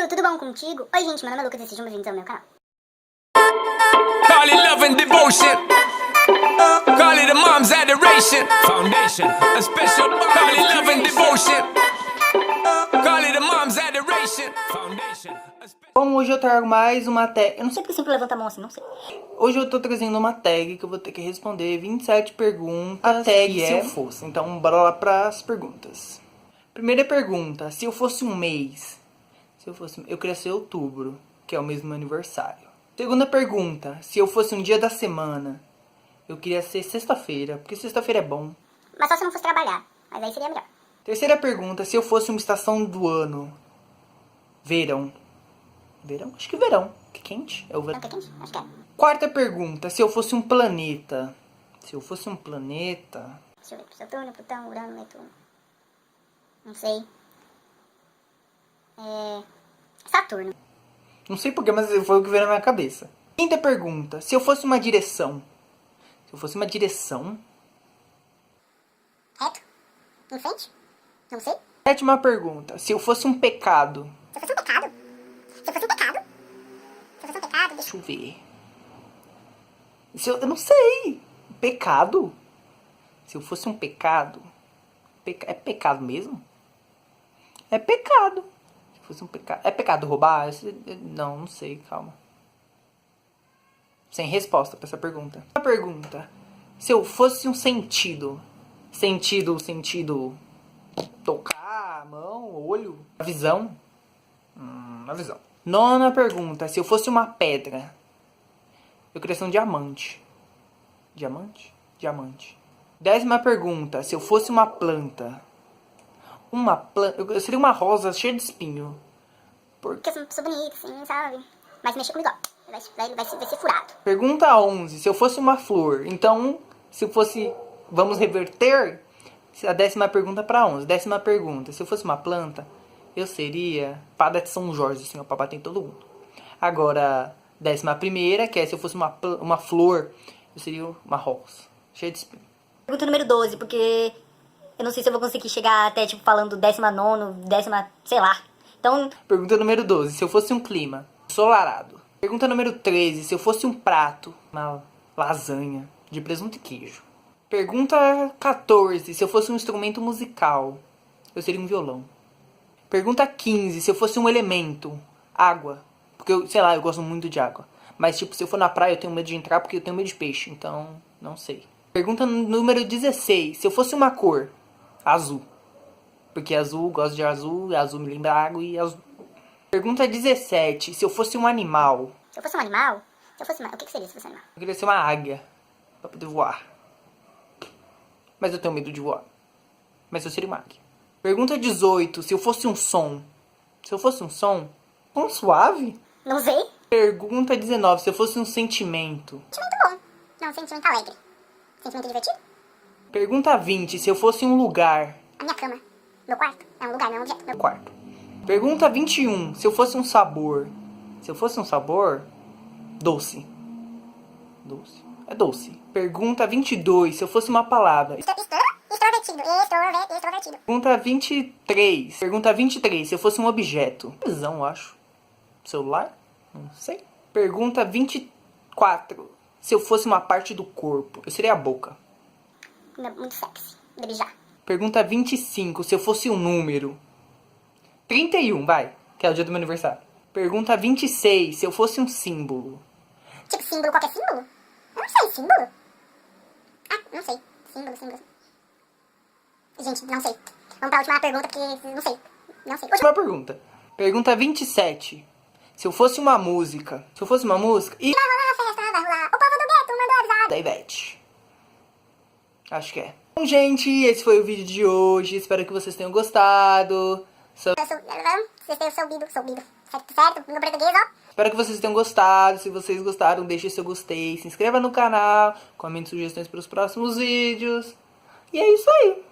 tudo bom contigo? Oi, gente, meu nome é Lucas e sejam bem-vindos ao meu canal. Call it love and devotion. Call it a mom's adoration. Foundation, a special bond. Call it love and devotion. Call it a mom's adoration. Foundation. Bom, hoje eu trago mais uma tag. Eu não sei Sempre que sempre levanta a mão assim, não sei. Hoje eu tô trazendo uma tag que eu vou ter que responder 27 perguntas. A tag se eu fosse. Então, bora lá pras perguntas. Primeira pergunta: se eu fosse um mês, eu queria ser outubro, que é o mês do meu aniversário. Segunda pergunta: se eu fosse um dia da semana, eu queria ser sexta-feira, porque sexta-feira é bom. Mas só se eu não fosse trabalhar, mas aí seria melhor. Terceira pergunta: se eu fosse uma estação do ano, verão. Verão? Acho que verão. Que quente? É o verão. Não, que quente? Acho que é. Quarta pergunta: se eu fosse um planeta. Se eu fosse um planeta. Deixa eu ver. Saturno, Plutão, Urano, Netuno. Não sei. Saturno. Não sei porquê, mas foi o que veio na minha cabeça. Quinta pergunta: se eu fosse uma direção. Se eu fosse uma direção. Reto? Em frente? Não sei. Sétima pergunta: se eu fosse um pecado. Se eu fosse um pecado? Se eu fosse um pecado? Se eu fosse um pecado, Deixa eu ver. Eu não sei. Pecado? Se eu fosse um pecado. É pecado mesmo? É pecado. Se fosse um pecado. É pecado roubar? Não sei, calma. Sem resposta pra essa pergunta. A pergunta: se eu fosse um sentido. Sentido. Tocar, mão, olho. A visão. A visão. Nona pergunta: se eu fosse uma pedra, eu queria ser um diamante. Diamante. Décima pergunta: se eu fosse uma planta. Eu seria uma rosa cheia de espinho. porque eu sou bonita, assim, sabe? Mas mexa comigo, ó. Vai ser furado. Pergunta 11: se eu fosse uma flor. Então, se eu fosse... Vamos reverter a décima pergunta para 11. Décima pergunta: se eu fosse uma planta, eu seria espada de São Jorge, assim, ó, pra bater em todo mundo. Agora, décima primeira, que é se eu fosse uma flor, eu seria uma rosa cheia de espinho. Pergunta número 12, porque eu não sei se eu vou conseguir chegar até, tipo, falando 19ª, décima, sei lá. Então... Pergunta número 12: se eu fosse um clima ensolarado. Pergunta número 13: se eu fosse um prato, uma lasanha de presunto e queijo. Pergunta 14: se eu fosse um instrumento musical, eu seria um violão. Pergunta 15: se eu fosse um elemento, água. Porque, eu gosto muito de água. Mas, tipo, se eu for na praia, eu tenho medo de entrar porque eu tenho medo de peixe. Então, não sei. Pergunta número 16: se eu fosse uma cor, azul. Porque azul, gosto de azul, azul me lembra água e azul. Pergunta 17: se eu fosse um animal. Se eu fosse um animal? O que seria se fosse um animal? Eu queria ser uma águia, pra poder voar. Mas eu tenho medo de voar. Mas eu seria uma águia. Pergunta 18: se eu fosse um som. Se eu fosse um som suave? Não sei. Pergunta 19: se eu fosse um sentimento. Sentimento bom. Não, sentimento alegre. Sentimento divertido. Pergunta 20: se eu fosse um lugar. A minha cama. Meu quarto. É um lugar, não é um objeto. Meu quarto. Pergunta 21: se eu fosse um sabor. Se eu fosse um sabor, doce. Doce. É doce. Pergunta 22: se eu fosse uma palavra. Extrovertido. Pergunta 23. Pergunta 23: se eu fosse um objeto. Televisão, eu acho. Celular? Não sei. Pergunta 24: se eu fosse uma parte do corpo, eu seria a boca. Muito sexy. Beijar. Pergunta 25: se eu fosse um número. 31, vai. Que é o dia do meu aniversário. Pergunta 26: se eu fosse um símbolo. Tipo símbolo, qualquer símbolo? Eu não sei, símbolo? Ah, não sei. Símbolo. Gente, não sei. Vamos pra última pergunta, porque não sei. Última pergunta. Pergunta 27: se eu fosse uma música. Se eu fosse uma música. E... vai rolar a festa, vai rolar. O povo do gueto mandou avisar. da Ivete. Acho que é. Bom, gente, esse foi o vídeo de hoje. Espero que vocês tenham gostado. Vocês tenham soubido. Certo? No português, ó. Espero que vocês tenham gostado. Se vocês gostaram, deixe seu gostei. Se inscreva no canal. Comente sugestões para os próximos vídeos. E é isso aí.